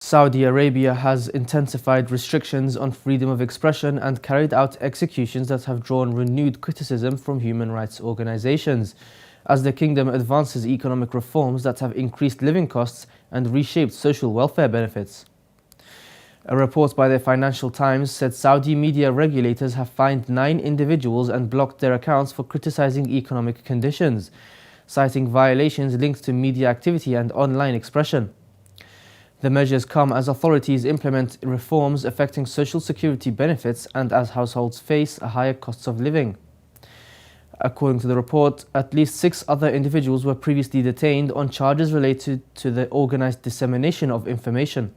Saudi Arabia has intensified restrictions on freedom of expression and carried out executions that have drawn renewed criticism from human rights organizations, as the kingdom advances economic reforms that have increased living costs and reshaped social welfare benefits. A report by the Financial Times said Saudi media regulators have fined 9 individuals and blocked their accounts for criticizing economic conditions, citing violations linked to media activity and online expression. The measures come as authorities implement reforms affecting social security benefits and as households face a higher cost of living. According to the report, at least 6 other individuals were previously detained on charges related to the organized dissemination of information.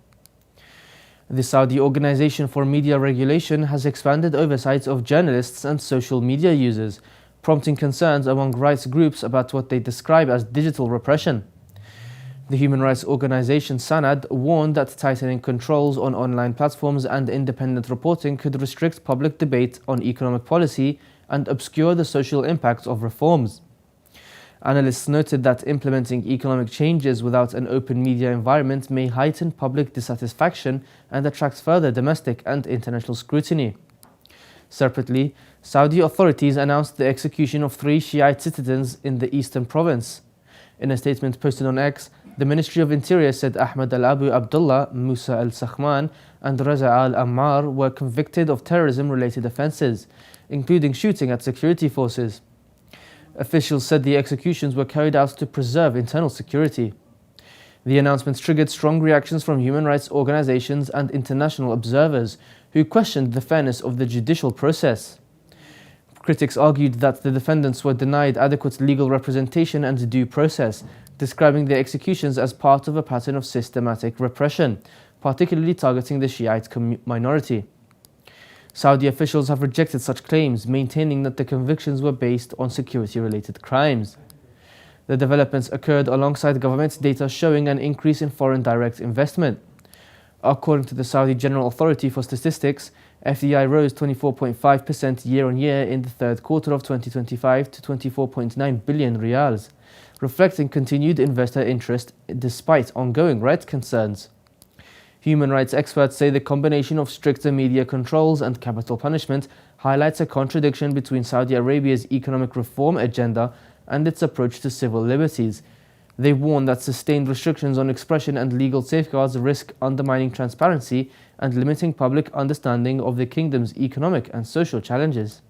The Saudi Organization for Media Regulation has expanded oversight of journalists and social media users, prompting concerns among rights groups about what they describe as digital repression. The human rights organization Sanad warned that tightening controls on online platforms and independent reporting could restrict public debate on economic policy and obscure the social impact of reforms. Analysts noted that implementing economic changes without an open media environment may heighten public dissatisfaction and attract further domestic and international scrutiny. Separately, Saudi authorities announced the execution of 3 Shiite citizens in the eastern province. In a statement posted on X, the Ministry of Interior said Ahmed al-Abu Abdullah, Musa al-Sakhman and Raza al-Ammar were convicted of terrorism-related offences, including shooting at security forces. Officials said the executions were carried out to preserve internal security. The announcements triggered strong reactions from human rights organizations and international observers, who questioned the fairness of the judicial process. Critics argued that the defendants were denied adequate legal representation and due process, describing the executions as part of a pattern of systematic repression, particularly targeting the Shiite minority. Saudi officials have rejected such claims, maintaining that the convictions were based on security-related crimes. The developments occurred alongside government data showing an increase in foreign direct investment. According to the Saudi General Authority for Statistics, FDI rose 24.5% year-on-year in the third quarter of 2025 to 24.9 billion riyals, reflecting continued investor interest despite ongoing rights concerns. Human rights experts say the combination of stricter media controls and capital punishment highlights a contradiction between Saudi Arabia's economic reform agenda and its approach to civil liberties. They warn that sustained restrictions on expression and legal safeguards risk undermining transparency and limiting public understanding of the kingdom's economic and social challenges.